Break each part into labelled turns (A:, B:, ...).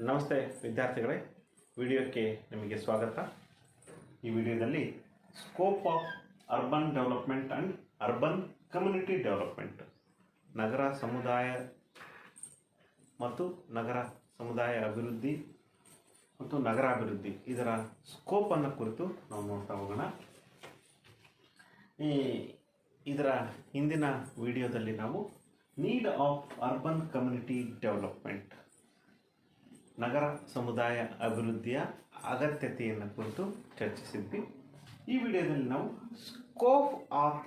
A: ನಮಸ್ತೆ ವಿದ್ಯಾರ್ಥಿಗಳೇ, ವಿಡಿಯೋಕ್ಕೆ ನಿಮಗೆ ಸ್ವಾಗತ. ಈ ವಿಡಿಯೋದಲ್ಲಿ scope of urban development and urban community development, ನಗರ ಸಮುದಾಯ ಮತ್ತು ನಗರ ಸಮುದಾಯ ಅಭಿವೃದ್ಧಿ ಮತ್ತು ನಗರಾಭಿವೃದ್ಧಿ ಇದರ ಸ್ಕೋಪನ್ನು ಕುರಿತು ನಾವು ನೋಡ್ತಾ ಹೋಗೋಣ. ಇದರ ಹಿಂದಿನ ವಿಡಿಯೋದಲ್ಲಿ ನಾವು need of urban community development, ನಗರ ಸಮುದಾಯ ಅಭಿವೃದ್ಧಿಯ ಅಗತ್ಯತೆಯನ್ನು ಕುರಿತು ಚರ್ಚಿಸಿದ್ವಿ. ಈ ವಿಡಿಯೋದಲ್ಲಿ ನಾವು scope of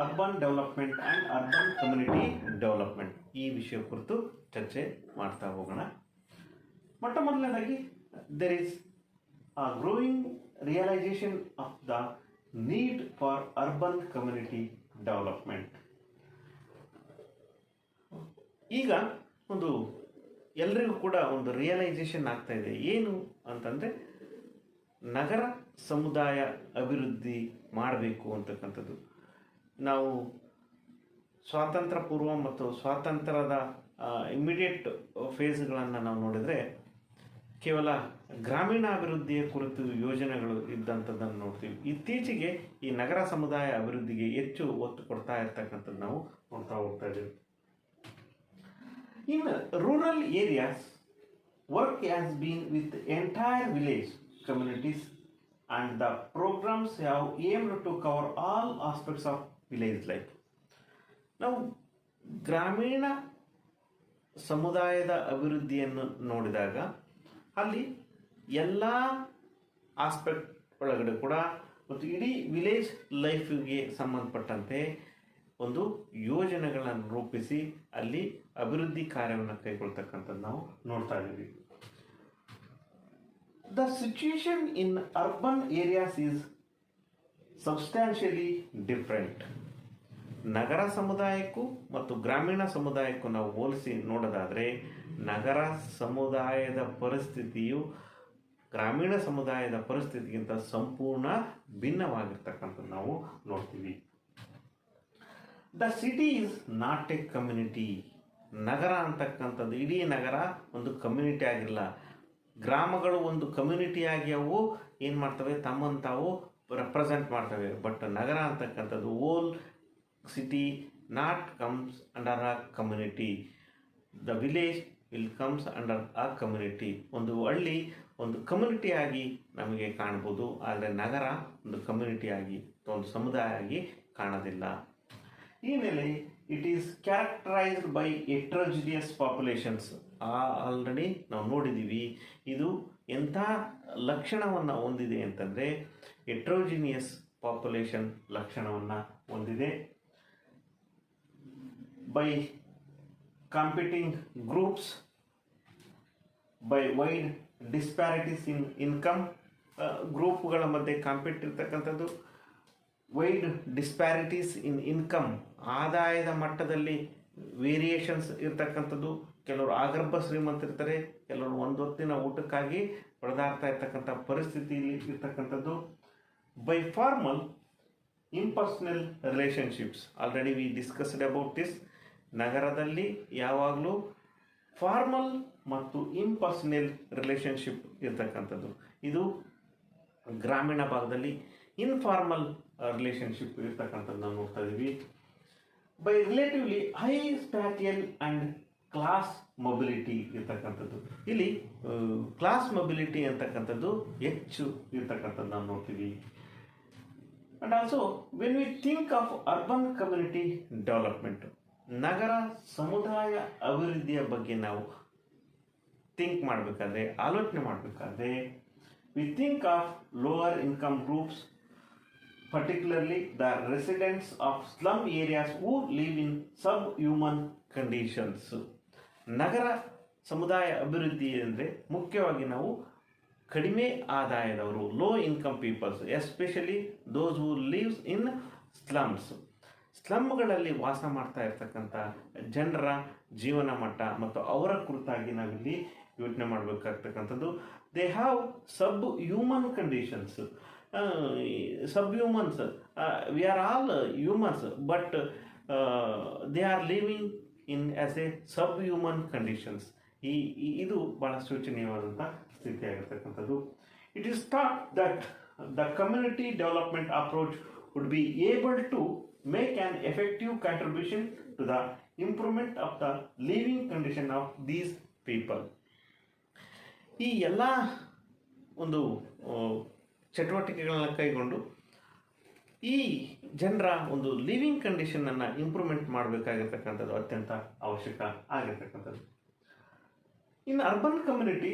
A: urban development and urban community development ಈ ವಿಷಯ ಕುರಿತು ಚರ್ಚೆ ಮಾಡ್ತಾ ಹೋಗೋಣ. ಮೊಟ್ಟ ಮೊದಲನೇದಾಗಿ there is a growing realisation of the need for urban community development. ಈಗ ಒಂದು ಎಲ್ರಿಗೂ ಕೂಡ ಒಂದು ರಿಯಲೈಸೇಷನ್ ಆಗ್ತಾ ಇದೆ. ಏನು ಅಂತಂದರೆ, ನಗರ ಸಮುದಾಯ ಅಭಿವೃದ್ಧಿ ಮಾಡಬೇಕು ಅಂತಕ್ಕಂಥದ್ದು. ನಾವು ಸ್ವಾತಂತ್ರ್ಯ ಪೂರ್ವ ಮತ್ತು ಸ್ವಾತಂತ್ರ್ಯದ ಇಮಿಡಿಯೇಟ್ ಫೇಸ್ಗಳನ್ನು ನಾವು ನೋಡಿದರೆ ಕೇವಲ ಗ್ರಾಮೀಣಾಭಿವೃದ್ಧಿಯ ಕುರಿತು ಯೋಜನೆಗಳು ಇದ್ದಂಥದ್ದನ್ನು ನೋಡ್ತೀವಿ. ಇತ್ತೀಚೆಗೆ ಈ ನಗರ ಸಮುದಾಯ ಅಭಿವೃದ್ಧಿಗೆ ಹೆಚ್ಚು ಒತ್ತು ಕೊಡ್ತಾ ಇರ್ತಕ್ಕಂಥದ್ದು ನಾವು ನೋಡ್ತಾ ಹೋಗ್ತಾ ಇದ್ದೀವಿ. In rural areas, work has been with entire village communities and the programs have aimed to cover all aspects of village life. ನಾವು ಗ್ರಾಮೀಣ ಸಮುದಾಯದ ಅಭಿವೃದ್ಧಿಯನ್ನು ನೋಡಿದಾಗ ಅಲ್ಲಿ ಎಲ್ಲ ಆಸ್ಪೆಕ್ಟ್ ಒಳಗಡೆ ಕೂಡ ಮತ್ತು ಇಡೀ ವಿಲೇಜ್ ಲೈಫಿಗೆ ಸಂಬಂಧಪಟ್ಟಂತೆ ಒಂದು ಯೋಜನೆಗಳನ್ನು ರೂಪಿಸಿ ಅಲ್ಲಿ ಅಭಿವೃದ್ಧಿ ಕಾರ್ಯವನ್ನು ಕೈಗೊಳ್ತಕ್ಕಂಥದ್ದು ನಾವು ನೋಡ್ತಾ ಇದ್ದೀವಿ. The situation in urban areas is substantially different. ನಗರ ಸಮುದಾಯಕ್ಕೂ ಮತ್ತು ಗ್ರಾಮೀಣ ಸಮುದಾಯಕ್ಕೂ ನಾವು ಹೋಲಿಸಿ ನೋಡೋದಾದರೆ ನಗರ ಸಮುದಾಯದ ಪರಿಸ್ಥಿತಿಯು ಗ್ರಾಮೀಣ ಸಮುದಾಯದ ಪರಿಸ್ಥಿತಿಗಿಂತ ಸಂಪೂರ್ಣ ಭಿನ್ನವಾಗಿರ್ತಕ್ಕಂಥದ್ದು ನಾವು ನೋಡ್ತೀವಿ. The city is not a community. ನಗರ ಅಂತಕ್ಕಂಥದ್ದು, ಇಡೀ ನಗರ ಒಂದು ಕಮ್ಯುನಿಟಿ ಆಗಿಲ್ಲ. ಗ್ರಾಮಗಳು ಒಂದು ಕಮ್ಯುನಿಟಿಯಾಗಿ ಅವು ಏನು ಮಾಡ್ತವೆ, ತಮ್ಮನ್ನು ತಾವು ರೆಪ್ರೆಸೆಂಟ್ ಮಾಡ್ತವೆ. ಬಟ್ ನಗರ ಅಂತಕ್ಕಂಥದ್ದು whole city not comes under a community. The village will comes under a community. ಒಂದು ಹಳ್ಳಿ ಒಂದು ಕಮ್ಯುನಿಟಿಯಾಗಿ ನಮಗೆ ಕಾಣ್ಬೋದು, ಆದರೆ ನಗರ ಒಂದು ಕಮ್ಯುನಿಟಿಯಾಗಿ ಒಂದು ಸಮುದಾಯ ಆಗಿ ಕಾಣೋದಿಲ್ಲ. ಈ ಮೇಲೆ it is characterised by heterogeneous populations. Already ನಾವು ನೋಡಿದ್ದೀವಿ. ಇದು ಎಂಥ ಲಕ್ಷಣವನ್ನು ಹೊಂದಿದೆ ಅಂತಂದರೆ ಹೆಟ್ರೋಜಿನಿಯಸ್ ಪಾಪ್ಯುಲೇಷನ್ ಲಕ್ಷಣವನ್ನು ಹೊಂದಿದೆ. By competing groups, by wide disparities in income. ಗ್ರೂಪ್ಗಳ ಮಧ್ಯೆ ಕಾಂಪಿಟ್ ಇರ್ತಕ್ಕಂಥದ್ದು. ವೈಡ್ ಡಿಸ್ಪ್ಯಾರಿಟೀಸ್ ಇನ್ ಇನ್ಕಮ್, ಆದಾಯದ ಮಟ್ಟದಲ್ಲಿ ವೇರಿಯೇಷನ್ಸ್ ಇರ್ತಕ್ಕಂಥದ್ದು. ಕೆಲವರು ಆಗರ್ಭ ಶ್ರೀಮಂತರಿರ್ತಾರೆ, ಕೆಲವರು ಒಂದು ಹೊತ್ತಿನ ಊಟಕ್ಕಾಗಿ ಹೊಡೆದಾಡ್ತಾ ಇರ್ತಕ್ಕಂಥ ಪರಿಸ್ಥಿತಿಯಲ್ಲಿ ಇರ್ತಕ್ಕಂಥದ್ದು. By formal impersonal relationships, already we discussed about this. ನಗರದಲ್ಲಿ ಯಾವಾಗಲೂ ಫಾರ್ಮಲ್ ಮತ್ತು ಇಂಪರ್ಸನಲ್ ರಿಲೇಷನ್ಶಿಪ್ ಇರ್ತಕ್ಕಂಥದ್ದು. ಇದು ಗ್ರಾಮೀಣ ಭಾಗದಲ್ಲಿ ಇನ್ಫಾರ್ಮಲ್ ರಿಲೇಷನ್ಶಿಪ್ ಇರ್ತಕ್ಕಂಥದ್ದು ನಾವು ನೋಡ್ತಾ ಇದ್ದೀವಿ. By relatively high spatial and class mobility ಇರ್ತಕ್ಕಂಥದ್ದು. ಇಲ್ಲಿ ಕ್ಲಾಸ್ ಮೊಬಿಲಿಟಿ ಅಂತಕ್ಕಂಥದ್ದು ಹೆಚ್ಚು ಇರ್ತಕ್ಕಂಥದ್ದು ನಾವು ನೋಡ್ತೀವಿ. And also when we think of urban community development, ನಗರ ಸಮುದಾಯ ಅಭಿವೃದ್ಧಿಯ ಬಗ್ಗೆ ನಾವು ಥಿಂಕ್ ಮಾಡಬೇಕಾದ್ರೆ, ಆಲೋಚನೆ ಮಾಡಬೇಕಾದ್ರೆ, we think of lower income groups, particularly the residents of slum areas who live in subhuman conditions. ನಗರ ಸಮುದಾಯ ಅಭಿವೃದ್ಧಿ ಅಂದರೆ ಮುಖ್ಯವಾಗಿ ನಾವು ಕಡಿಮೆ ಆದಾಯದವರು, low income peoples, especially those who lives in slums. ಸ್ಲಮ್ಗಳಲ್ಲಿ ವಾಸ ಮಾಡ್ತಾ ಇರ್ತಕ್ಕಂಥ ಜನರ ಜೀವನ ಮಟ್ಟ ಮತ್ತು ಅವರ ಕುರಿತಾಗಿ ನಾವಿಲ್ಲಿ ಯೋಚನೆ ಮಾಡಬೇಕಾಗ್ತಕ್ಕಂಥದ್ದು. They have subhuman conditions. subhumans, we are all humans, but they are living in as a subhuman conditions. ಇದು ಭಾಳ ಸೂಚನೀಯವಾದಂಥ ಸ್ಥಿತಿಯಾಗಿರ್ತಕ್ಕಂಥದ್ದು. It is thought that the community development approach would be able to make an effective contribution to the improvement of the living condition of these people. ಈ ಎಲ್ಲ ಒಂದು ಚಟುವಟಿಕೆಗಳನ್ನ ಕೈಗೊಂಡು ಈ ಜನರ ಒಂದು ಲಿವಿಂಗ್ ಕಂಡೀಷನನ್ನು ಇಂಪ್ರೂವ್ಮೆಂಟ್ ಮಾಡಬೇಕಾಗಿರ್ತಕ್ಕಂಥದ್ದು ಅತ್ಯಂತ ಅವಶ್ಯಕ ಆಗಿರ್ತಕ್ಕಂಥದ್ದು. ಇನ್ urban community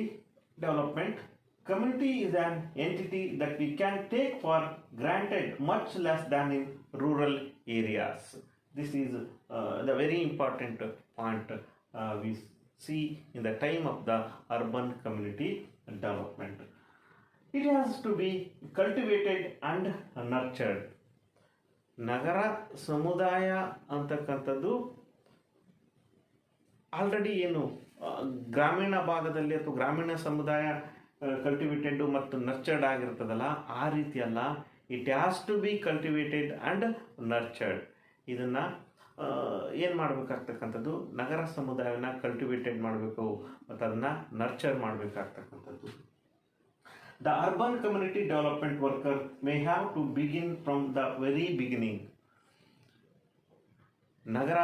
A: development, community is an entity that we can take for granted much less than in rural areas. This is the very important point we see in the time of the urban community development. It has to be cultivated and nurtured. ನಗರ ಸಮುದಾಯ ಅಂತಕ್ಕಂಥದ್ದು already ಏನು ಗ್ರಾಮೀಣ ಭಾಗದಲ್ಲಿ ಅಥವಾ ಗ್ರಾಮೀಣ ಸಮುದಾಯ cultivated ಮತ್ತು ನರ್ಚರ್ಡ್ ಆಗಿರ್ತದಲ್ಲ, ಆ ರೀತಿ ಅಲ್ಲ. It has to be cultivated and nurtured. ಇದನ್ನು ಏನು ಮಾಡಬೇಕಾಗ್ತಕ್ಕಂಥದ್ದು, ನಗರ ಸಮುದಾಯನ ಕಲ್ಟಿವೇಟೆಡ್ ಮಾಡಬೇಕು ಮತ್ತು ಅದನ್ನು ನರ್ಚರ್ ಮಾಡಬೇಕಾಗ್ತಕ್ಕಂಥದ್ದು. The urban community development worker may have to begin from the very beginning. ನಗರ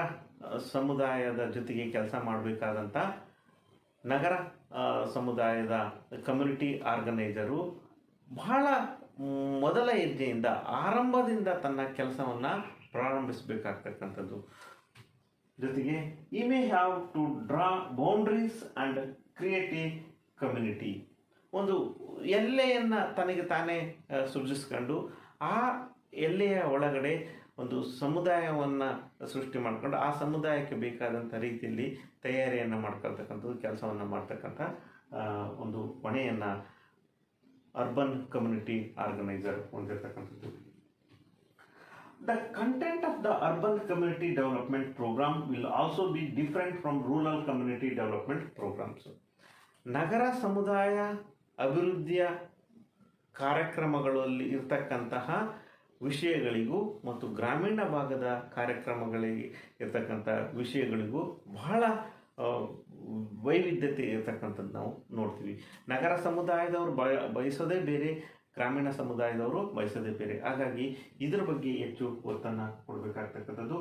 A: ಸಮುದಾಯದ ಜೊತೆಗೆ ಕೆಲಸ ಮಾಡಬೇಕಾದಂಥ ನಗರ ಸಮುದಾಯದ ಕಮ್ಯುನಿಟಿ ಆರ್ಗನೈಸರು ಬಹಳ ಮೊದಲ ಹೆಜ್ಜೆಯಿಂದ ಆರಂಭದಿಂದ ತನ್ನ ಕೆಲಸವನ್ನು ಪ್ರಾರಂಭಿಸಬೇಕಾಗ್ತಕ್ಕಂಥದ್ದು. ಜೊತೆಗೆ ಈ may have to draw boundaries and create a community. ಒಂದು ಎಲ್ಲೆಯನ್ನು ತನಗೆ ತಾನೇ ಸೃಜಿಸ್ಕೊಂಡು ಆ ಎಲ್ಲೆಯ ಒಳಗಡೆ ಒಂದು ಸಮುದಾಯವನ್ನು ಸೃಷ್ಟಿ ಮಾಡಿಕೊಂಡು ಆ ಸಮುದಾಯಕ್ಕೆ ಬೇಕಾದಂಥ ರೀತಿಯಲ್ಲಿ ತಯಾರಿಯನ್ನು ಮಾಡ್ಕೊಳ್ತಕ್ಕಂಥದ್ದು, ಕೆಲಸವನ್ನು ಮಾಡ್ತಕ್ಕಂಥ ಒಂದು ಹೊಣೆಯನ್ನು ಅರ್ಬನ್ ಕಮ್ಯುನಿಟಿ ಆರ್ಗನೈಸರ್ ಹೊಂದಿರತಕ್ಕಂಥದ್ದು. The content of the urban community development programme will also be different from rural community development programmes. ನಗರ ಸಮುದಾಯ ಅಭಿವೃದ್ಧಿಯ ಕಾರ್ಯಕ್ರಮಗಳಲ್ಲಿ ಇರ್ತಕ್ಕಂತಹ ವಿಷಯಗಳಿಗೂ ಮತ್ತು ಗ್ರಾಮೀಣ ಭಾಗದ ಕಾರ್ಯಕ್ರಮಗಳಿಗೆ ಇರ್ತಕ್ಕಂಥ ವಿಷಯಗಳಿಗೂ ಬಹಳ ವೈವಿಧ್ಯತೆ ಇರತಕ್ಕಂಥದ್ದು ನಾವು ನೋಡ್ತೀವಿ. ನಗರ ಸಮುದಾಯದವರು ಬಯಸೋದೇ ಬೇರೆ, ಗ್ರಾಮೀಣ ಸಮುದಾಯದವರು ಬಯಸೋದೇ ಬೇರೆ. ಹಾಗಾಗಿ ಇದರ ಬಗ್ಗೆ ಹೆಚ್ಚು ಒತ್ತನ್ನು ಕೊಡಬೇಕಾಗ್ತಕ್ಕಂಥದ್ದು.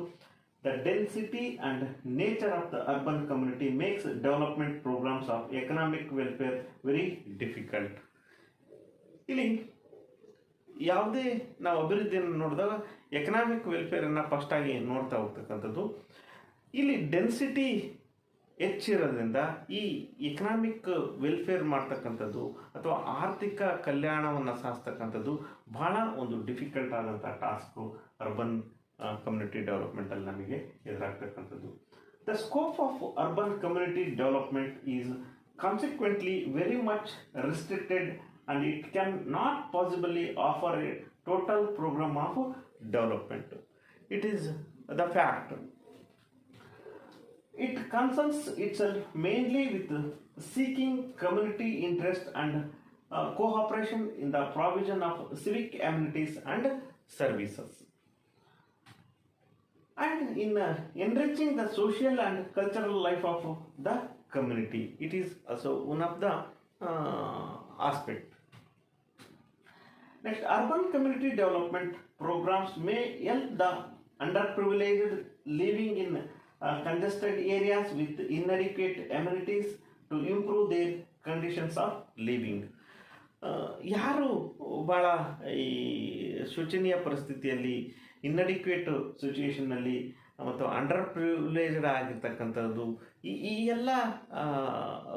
A: The density and nature of the urban community makes development programmes of economic welfare very difficult. ಇಲ್ಲಿ ಯಾವುದೇ ನಾವು ಅಭಿವೃದ್ಧಿಯನ್ನು ನೋಡಿದಾಗ ಎಕನಾಮಿಕ್ ವೆಲ್ಫೇರನ್ನು ಫಸ್ಟಾಗಿ ನೋಡ್ತಾ ಹೋಗ್ತಕ್ಕಂಥದ್ದು. ಇಲ್ಲಿ ಡೆನ್ಸಿಟಿ ಹೆಚ್ಚಿರೋದ್ರಿಂದ ಈ ಎಕನಾಮಿಕ್ ವೆಲ್ಫೇರ್ ಮಾಡ್ತಕ್ಕಂಥದ್ದು ಅಥವಾ ಆರ್ಥಿಕ ಕಲ್ಯಾಣವನ್ನು ಸಾಧಿಸ್ತಕ್ಕಂಥದ್ದು ಬಹಳ ಒಂದು ಡಿಫಿಕಲ್ಟ್ ಆದಂಥ ಟಾಸ್ಕು ಅರ್ಬನ್ ಕಮ್ಯುನಿಟಿ ಡೆವಲಪ್ಮೆಂಟಲ್ಲಿ ನಮಗೆ ಎದುರಾಗ್ತಕ್ಕಂಥದ್ದು. The scope of urban community development is consequently very much restricted and it can not possibly offer a total program of development. It is the fact. It concerns itself mainly with seeking community interest and cooperation in the provision of civic amenities and services, and in enriching the social and cultural life of the community. It is also one of the aspect. Next, urban community development programs may help the underprivileged living in congested areas with inadequate amenities to improve their conditions of living. ಯಾರು ಭಾಳ ಈ ಶೋಚನೀಯ ಪರಿಸ್ಥಿತಿಯಲ್ಲಿ, inadequate ಸಿಚುವೇಷನ್ನಲ್ಲಿ ಮತ್ತು under privileged ಆಗಿರ್ತಕ್ಕಂಥದ್ದು, ಈ ಎಲ್ಲ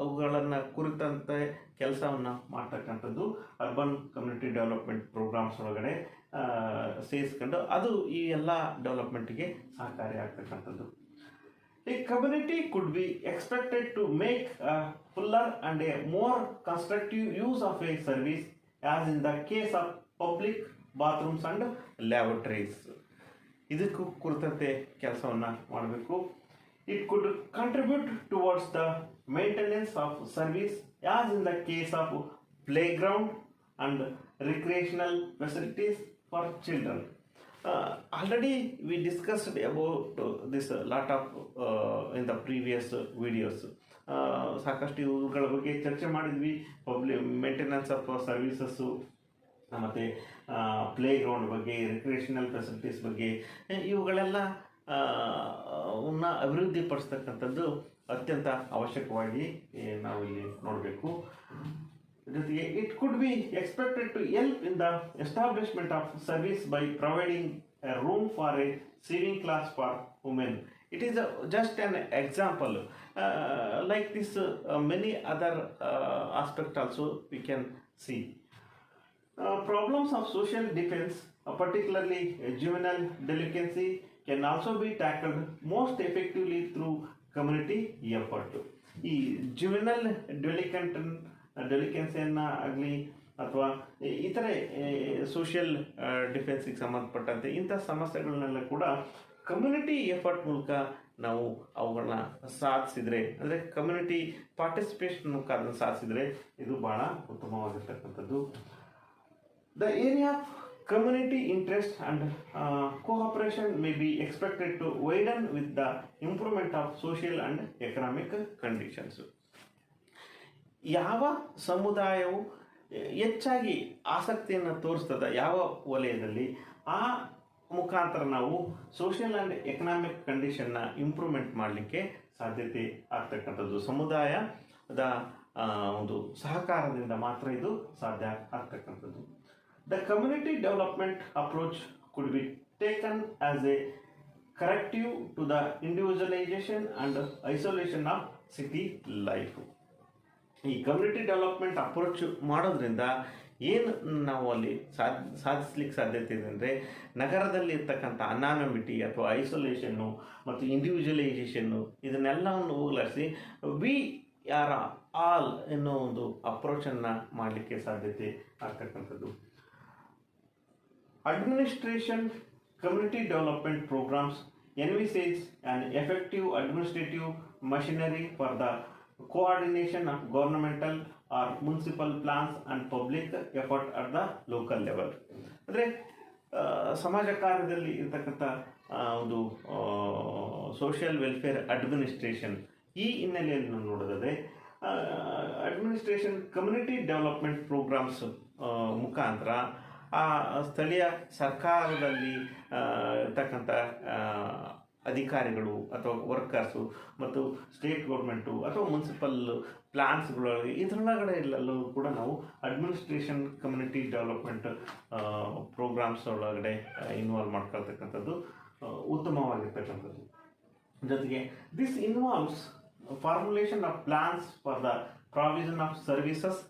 A: ಅವುಗಳನ್ನು ಕುರಿತಂತೆ ಕೆಲಸವನ್ನು ಮಾಡ್ತಕ್ಕಂಥದ್ದು ಅರ್ಬನ್ ಕಮ್ಯುನಿಟಿ ಡೆವಲಪ್ಮೆಂಟ್ ಪ್ರೋಗ್ರಾಮ್ಸ್ ಒಳಗಡೆ ಸೇರಿಸ್ಕೊಂಡು ಅದು ಈ ಎಲ್ಲ ಡೆವಲಪ್ಮೆಂಟಿಗೆ ಸಹಕಾರಿ ಆಗ್ತಕ್ಕಂಥದ್ದು. A community could be expected to make a fuller and a more constructive use of a service, as in the case of public bathrooms and lavatories. ಇದಕ್ಕೂ ಕುರಿತಂತೆ ಕೆಲಸವನ್ನು ಮಾಡಬೇಕು. It could contribute towards the maintenance of service, as in the case of playground and recreational facilities for children. Already we discussed about this a lot of in the previous videos. ಸಾಕಷ್ಟು ಇವುಗಳ ಬಗ್ಗೆ ಚರ್ಚೆ ಮಾಡಿದ್ವಿ. Maintenance of services, ಮತ್ತು playground ಬಗ್ಗೆ, recreational facilities ಬಗ್ಗೆ, ಇವುಗಳೆಲ್ಲ ಅಭಿವೃದ್ಧಿಪಡಿಸ್ತಕ್ಕಂಥದ್ದು ಅತ್ಯಂತ ಅವಶ್ಯಕವಾಗಿ ನಾವು ಇಲ್ಲಿ ನೋಡಬೇಕು. ಜೊತೆಗೆ it could be expected to help in the establishment of service by providing a room for a sewing class for women. It is just an example. Like this, many other aspects also we can see. Problems of social defense, particularly juvenile delinquency, can also be tackled most effectively through community effort. ಈ juvenile ಡೆಲಿಕೆನ್ಸಿಯನ್ನು ಆಗಲಿ ಅಥವಾ ಇತರೆ social ಡಿಫೆನ್ಸಿಗೆ ಸಂಬಂಧಪಟ್ಟಂತೆ ಇಂಥ ಸಮಸ್ಯೆಗಳನ್ನೆಲ್ಲ ಕೂಡ community effort ಮೂಲಕ ನಾವು ಅವುಗಳನ್ನ ಸಾಧಿಸಿದರೆ, ಅಂದರೆ ಕಮ್ಯುನಿಟಿ ಪಾರ್ಟಿಸಿಪೇಷನ್ ಮೂಲಕ ಅದನ್ನು ಸಾಧಿಸಿದರೆ ಇದು ಭಾಳ ಉತ್ತಮವಾಗಿರ್ತಕ್ಕಂಥದ್ದು. The area of community interest and cooperation may be expected to widen with the improvement of social and economic conditions. ಯಾವ ಸಮುದಾಯವು ಹೆಚ್ಚಾಗಿ ಆಸಕ್ತಿಯನ್ನು ತೋರಿಸ್ತದೆ ಯಾವ ವಲಯದಲ್ಲಿ, ಆ ಮುಖಾಂತರ ನಾವು ಸೋಷಿಯಲ್ ಆ್ಯಂಡ್ ಎಕನಾಮಿಕ್ ಕಂಡೀಷನ್ನ ಇಂಪ್ರೂವ್ಮೆಂಟ್ ಮಾಡಲಿಕ್ಕೆ ಸಾಧ್ಯತೆ ಆಗ್ತಕ್ಕಂಥದ್ದು. ಸಮುದಾಯದ ಒಂದು ಸಹಕಾರದಿಂದ ಮಾತ್ರ ಇದು ಸಾಧ್ಯ ಆಗ್ತಕ್ಕಂಥದ್ದು. The community development approach could be taken as a corrective to the individualization and isolation of city life. ಈ ಕಮ್ಯುನಿಟಿ ಡೆವಲಪ್ಮೆಂಟ್ ಅಪ್ರೋಚ್ ಮಾಡೋದ್ರಿಂದ ಏನು ನಾವು ಅಲ್ಲಿ ಸಾಧಿಸ್ಲಿಕ್ಕೆ ಸಾಧ್ಯತೆ ಇದೆ ಅಂದರೆ, ನಗರದಲ್ಲಿ ಇರ್ತಕ್ಕಂಥ ಅನಾನಮಿಟಿ ಅಥವಾ ಐಸೋಲೇಷನ್ನು ಮತ್ತು ಇಂಡಿವಿಜುವಲೈಸೇಷನ್ನು ಇದನ್ನೆಲ್ಲವನ್ನು ಹೋಗಲಾಡಿಸಿ ವಿ ಆರ್ ಆಲ್ ಎನ್ನೋ ಒಂದು ಅಪ್ರೋಚನ್ನು ಮಾಡಲಿಕ್ಕೆ ಸಾಧ್ಯತೆ ಆಗ್ತಕ್ಕಂಥದ್ದು. Administration community development programs envisages an effective administrative machinery for the coordination of governmental or municipal plans and public effort at the local level. ಅಂದರೆ ಸಮಾಜ ಕಾರ್ಯದಲ್ಲಿ ಇರ್ತಕ್ಕಂಥ ಒಂದು ಸೋಷಿಯಲ್ ವೆಲ್ಫೇರ್ ಅಡ್ಮಿನಿಸ್ಟ್ರೇಷನ್, ಈ ಹಿನ್ನೆಲೆಯಲ್ಲಿ ನಾವು ನೋಡೋದಾದರೆ ಅಡ್ಮಿನಿಸ್ಟ್ರೇಷನ್ ಕಮ್ಯುನಿಟಿ ಡೆವಲಪ್ಮೆಂಟ್ ಪ್ರೋಗ್ರಾಮ್ಸ್ ಮುಖಾಂತರ ಆ ಸ್ಥಳೀಯ ಸರ್ಕಾರದಲ್ಲಿ ಇರ್ತಕ್ಕಂಥ ಅಧಿಕಾರಿಗಳು ಅಥವಾ ವರ್ಕರ್ಸು ಮತ್ತು ಸ್ಟೇಟ್ ಗೌರ್ಮೆಂಟು ಅಥವಾ ಮುನ್ಸಿಪಲ್ ಪ್ಲಾನ್ಸ್ಗಳು ಇದರೊಳಗಡೆ ಎಲ್ಲೂ ಕೂಡ ನಾವು ಅಡ್ಮಿನಿಸ್ಟ್ರೇಷನ್ ಕಮ್ಯುನಿಟಿ ಡೆವಲಪ್ಮೆಂಟ್ ಪ್ರೋಗ್ರಾಮ್ಸ್ ಒಳಗಡೆ ಇನ್ವಾಲ್ವ್ ಮಾಡ್ಕೊಳ್ತಕ್ಕಂಥದ್ದು ಉತ್ತಮವಾಗಿರ್ತಕ್ಕಂಥದ್ದು. ಜೊತೆಗೆ this involves formulation of plans for the provision of services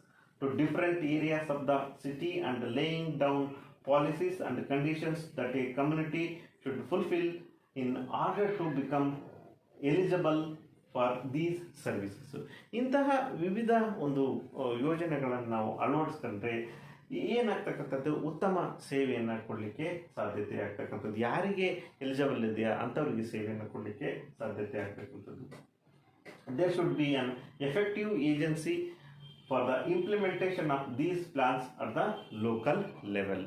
A: to different areas of the city and laying down policies and conditions that a community should fulfill in order to become eligible for these services. ಇಂತಹ ವಿವಿಧ ಒಂದು ಯೋಜನೆಗಳನ್ನು ನಾವು ಅಳವಡಿಸ್ಕೊಂಡ್ರೆ ಏನಾಗ್ತಕ್ಕಂಥದ್ದು, ಉತ್ತಮ ಸೇವೆಯನ್ನು ಕೊಡಲಿಕ್ಕೆ ಸಾಧ್ಯತೆ ಆಗ್ತಕ್ಕಂಥದ್ದು. ಯಾರಿಗೆ ಎಲಿಜಿಬಲ್ ಇದೆಯಾ ಅಂಥವ್ರಿಗೆ ಸೇವೆಯನ್ನು ಕೊಡಲಿಕ್ಕೆ ಸಾಧ್ಯತೆ ಆಗ್ತಕ್ಕಂಥದ್ದು. There should be an effective agency for the implementation of these plans at the local level.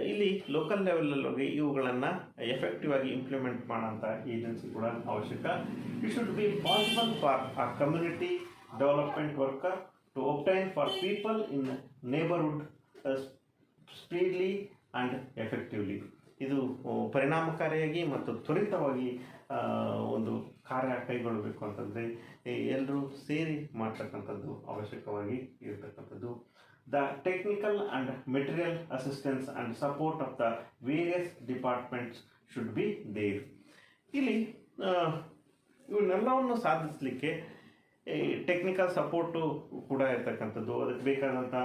A: ಇಲ್ಲಿ ಲೋಕಲ್ ಲೆವೆಲಲ್ಲಿ ಇವುಗಳನ್ನು ಎಫೆಕ್ಟಿವ್ ಆಗಿ ಇಂಪ್ಲಿಮೆಂಟ್ ಮಾಡೋಂಥ ಏಜೆನ್ಸಿ ಕೂಡ ಅವಶ್ಯಕ. It should be possible for a community development worker to obtain for people in neighbourhood speedily and effectively. ಇದು ಪರಿಣಾಮಕಾರಿಯಾಗಿ ಮತ್ತು ತ್ವರಿತವಾಗಿ ಒಂದು ಕಾರ್ಯ ಕೈಗೊಳ್ಳಬೇಕು ಅಂತಂದರೆ ಎಲ್ಲರೂ ಸೇರಿ ಮಾಡ್ತಕ್ಕಂಥದ್ದು ಅವಶ್ಯಕವಾಗಿ ಇರತಕ್ಕಂಥದ್ದು. The technical and material assistance and support of the various departments should be there. ಇಲ್ಲಿ ಇವನ್ನೆಲ್ಲವನ್ನು ಸಾಧಿಸಲಿಕ್ಕೆ ಟೆಕ್ನಿಕಲ್ ಸಪೋರ್ಟು ಕೂಡ ಇರ್ತಕ್ಕಂಥದ್ದು, ಅದಕ್ಕೆ ಬೇಕಾದಂಥ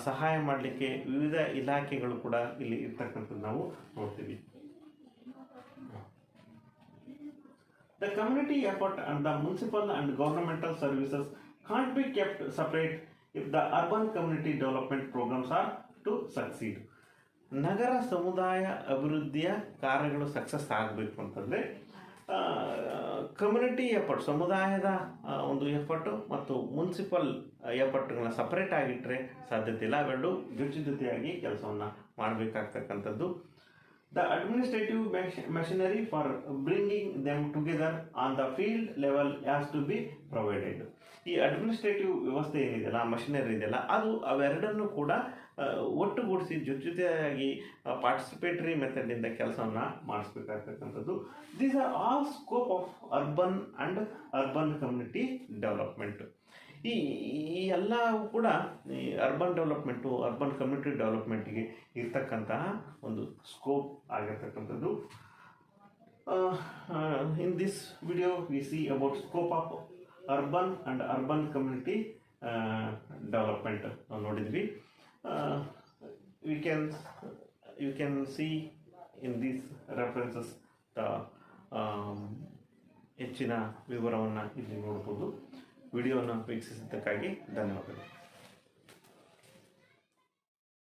A: ಸಹಾಯ ಮಾಡಲಿಕ್ಕೆ ವಿವಿಧ ಇಲಾಖೆಗಳು ಕೂಡ ಇಲ್ಲಿ ಇರ್ತಕ್ಕಂಥದ್ದು ನಾವು ನೋಡ್ತೀವಿ. The community effort and the municipal and governmental services can't be kept separate if the urban community development programs are to succeed. ನಗರ ಸಮುದಾಯ ಅಭಿವೃದ್ಧಿಯ ಕಾರ್ಯಗಳು ಸಕ್ಸಸ್ ಆಗಬೇಕು ಅಂತಂದರೆ ಕಮ್ಯುನಿಟಿ ಎಫರ್ಟ್, ಸಮುದಾಯದ ಒಂದು ಎಫರ್ಟು ಮತ್ತು ಮುನ್ಸಿಪಲ್ ಎಫರ್ಟ್ಗಳನ್ನ ಸಪ್ರೇಟ್ ಆಗಿಟ್ಟರೆ ಸಾಧ್ಯತೆ ಇಲ್ಲ. ಅವೆರಡು ಜೊತೆಯಾಗಿ ಕೆಲಸವನ್ನು ಮಾಡಬೇಕಾಗ್ತಕ್ಕಂಥದ್ದು. The administrative machinery for bringing them together on the field level has to be provided. ಈ ಅಡ್ಮಿನಿಸ್ಟ್ರೇಟಿವ್ ವ್ಯವಸ್ಥೆ ಏನಿದೆಯಲ್ಲ, ಮಷಿನರಿ ಇದೆಯಲ್ಲ, ಅದು ಅವೆರಡನ್ನು ಕೂಡ ಒಟ್ಟುಗೂಡಿಸಿ ಜೊತೆಯಾಗಿ ಪಾರ್ಟಿಸಿಪೇಟರಿ ಮೆಥಡಿಂದ ಕೆಲಸವನ್ನು ಮಾಡಿಸ್ಬೇಕಾಗ್ತಕ್ಕಂಥದ್ದು. These are all scope of urban and urban community development. ಈ ಎಲ್ಲವೂ ಕೂಡ ಈ ಅರ್ಬನ್ ಡೆವಲಪ್ಮೆಂಟು, ಅರ್ಬನ್ ಕಮ್ಯುನಿಟಿ ಡೆವಲಪ್ಮೆಂಟಿಗೆ ಇರ್ತಕ್ಕಂತಹ ಒಂದು ಸ್ಕೋಪ್ ಆಗಿರ್ತಕ್ಕಂಥದ್ದು. In this video we see about scope of urban and urban community development ನಾವು ನೋಡಿದ್ವಿ. You can see in these references ಹೆಚ್ಚಿನ ವಿವರವನ್ನು ಇಲ್ಲಿ ನೋಡ್ಬೋದು. ವಿಡಿಯೋವನ್ನು ವೀಕ್ಷಿಸಿದ್ದಕ್ಕಾಗಿ ಧನ್ಯವಾದಗಳು.